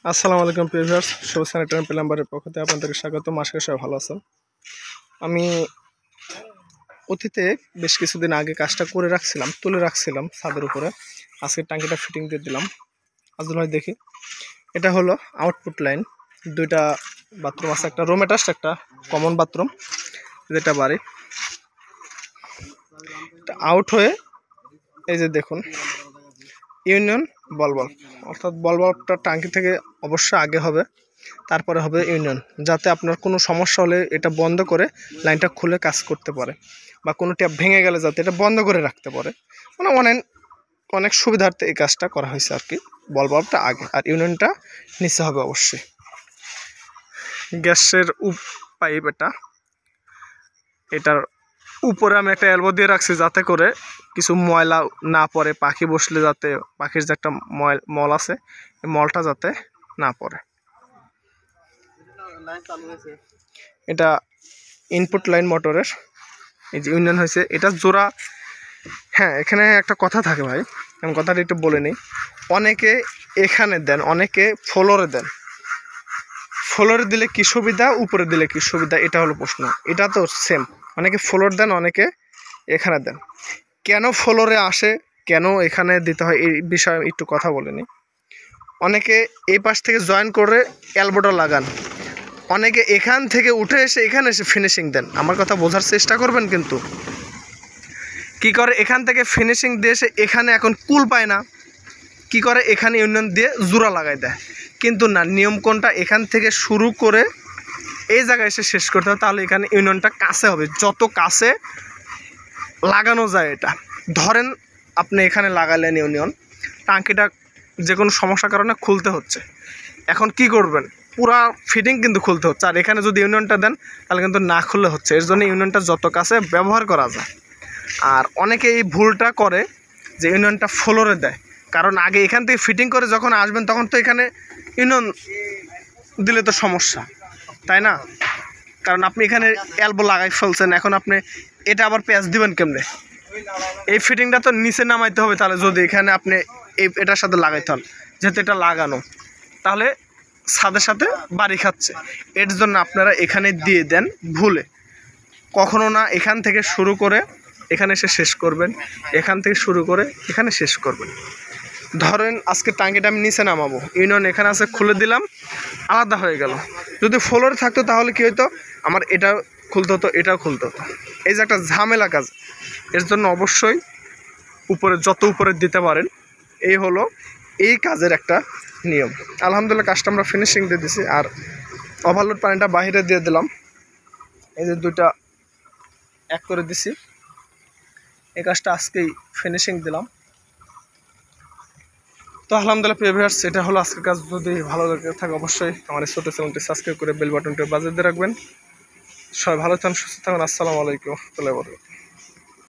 আসসালামু আলাইকুম ভিউয়ার্স, শুভ স্যানিটারি প্লাম্বারের পক্ষ থেকে আপনাদেরকে স্বাগতম। আশা করি সবাই ভালো আছেন। আমি অতীতে বেশ কিছুদিন আগে কাজটা করে রাখছিলাম, তুলে রাখছিলাম ছাদের উপরে। আজকে টাঙ্কিটা ফিটিং দিয়ে দিলাম। আজকে নয় দেখি, এটা হলো আউটপুট লাইন। দুইটা বাথরুম আছে, একটা রুম অ্যাটাচড, একটা কমন বাথরুম, যেটা বাড়ি। আউট হয়ে এই যে দেখুন ইউনিয়ন বল বাল্ব, অর্থাৎ বল বাল্বটা টাঙ্কি থেকে অবশ্যই আগে হবে, তারপরে হবে ইউনিয়ন, যাতে আপনার কোনো সমস্যা হলে এটা বন্ধ করে লাইনটা খুলে কাজ করতে পারে, বা কোনো ট্যাপ ভেঙে গেলে যাতে এটা বন্ধ করে রাখতে পারে। মানে অনেক সুবিধার্থে এই কাজটা করা হয়েছে আর কি। বল বাল্বটা আগে আর ইউনিয়নটা নিচে হবে অবশ্যই। গ্যাসের পাইপ এটার উপরে আমি একটা এলবো দিয়ে রাখছি, যাতে করে কিছু ময়লা না পড়ে, পাখি বসলে যাতে পাখির যে একটা মল আছে, এই মলটা যাতে না পড়ে। এটা ইনপুট লাইন মোটরের, এই যে ইউনিয়ন হয়েছে, এটা জোড়া। হ্যাঁ, এখানে একটা কথা থাকে ভাই, আমি কথাটা একটু বলে নিই। অনেকে এখানে দেন, অনেকে ফ্লোরে দেন। ফ্লোরে দিলে কি সুবিধা, উপরে দিলে কি সুবিধা, এটা হলো প্রশ্ন। এটা তো সেম, অনেকে ফ্লোর দেন, অনেকে এখানে দেন। কেন ফ্লোরে আসে, কেন এখানে দিতে হয়, এই বিষয়ে একটু কথা বলে নিই। অনেকে এই পাশ থেকে জয়েন করে এলবোটা লাগান, অনেকে এখান থেকে উঠে এসে এখানে এসে ফিনিশিং দেন। আমার কথা বোঝার চেষ্টা করবেন। কিন্তু কি করে, এখান থেকে ফিনিশিং দিয়ে এসে এখানে এখন কুল পায় না, কি করে এখানে ইউনিয়ন দিয়ে জোড়া লাগাই দেয়। কিন্তু না, নিয়ম কোনটা, এখান থেকে শুরু করে এই জায়গায় এসে শেষ করতে হবে। তাহলে এখানে ইউনিয়নটা কাছে হবে, যত কাছে লাগানো যায়। এটা ধরেন আপনি এখানে লাগালেন ইউনিয়ন, টাঙ্কিটা যে কোনো সমস্যার কারণে খুলতে হচ্ছে, এখন কি করবেন, পুরা ফিটিং কিন্তু খুলতে হচ্ছে। আর এখানে যদি ইউনিয়নটা দেন তাহলে কিন্তু না খুললে হচ্ছে। এর জন্য ইউনিয়নটা যত কাছে ব্যবহার করা যায়। আর অনেকে এই ভুলটা করে যে ইউনিয়নটা ফ্লোরে দেয়, কারণ আগে এখান থেকে ফিটিং করে যখন আসবেন তখন তো এখানে ইউনিয়ন দিলে তো সমস্যা, তাই না? কারণ আপনি এখানে এলবো লাগাই ফেলছেন, এখন আপনি এটা আবার প্যাচ দিবেন কেমনে? এই ফিটিংটা তো নিচে নামাইতে হবে। তাহলে যদি এখানে আপনি এটার সাথে লাগাইতে হন, যেহেতু এটা লাগানো, তাহলে ছাদের সাথে বাড়ি খাচ্ছে। এর জন্য আপনারা এখানে দিয়ে দেন ভুলে। কখনো না এখান থেকে শুরু করে এখানে এসে শেষ করবেন, এখান থেকে শুরু করে এখানে শেষ করবেন। ধরেন আজকে টাঙ্কিটা আমি নিচে নামাবো, ইউনিয়ন এখানে আছে, খুলে দিলাম, আলাদা হয়ে গেল। যদি ফ্লোরে থাকতো তাহলে কী হতো, আমার এটা খুলতে হতো, এটাও খুলতে হতো। এই যে একটা ঝামেলা কাজ। এর জন্য অবশ্যই উপরে যত উপরে দিতে পারেন, এই হলো এই কাজের একটা নিয়ম। আলহামদুলিল্লাহ কাজটা আমরা ফিনিশিং দিয়ে দিছি। আর ওভারলোড পানিটা বাইরে দিয়ে দিলাম, এই যে দুইটা এক করে দিছি। এই কাজটা আজকেই ফিনিশিং দিলাম। তো আলহামদুলিল্লাহ ভিউয়ার্স, এটা হলো আজকের কাজ। যদি ভালো লেগে থাকে অবশ্যই আমার এই ছোটো চ্যানেলটি সাবস্ক্রাইব করে বেল বাটনটি বাজিয়ে দিয়ে রাখবেন। সবাই ভালো থাকুন, সুস্থ থাকুন। আসসালামু আলাইকুম।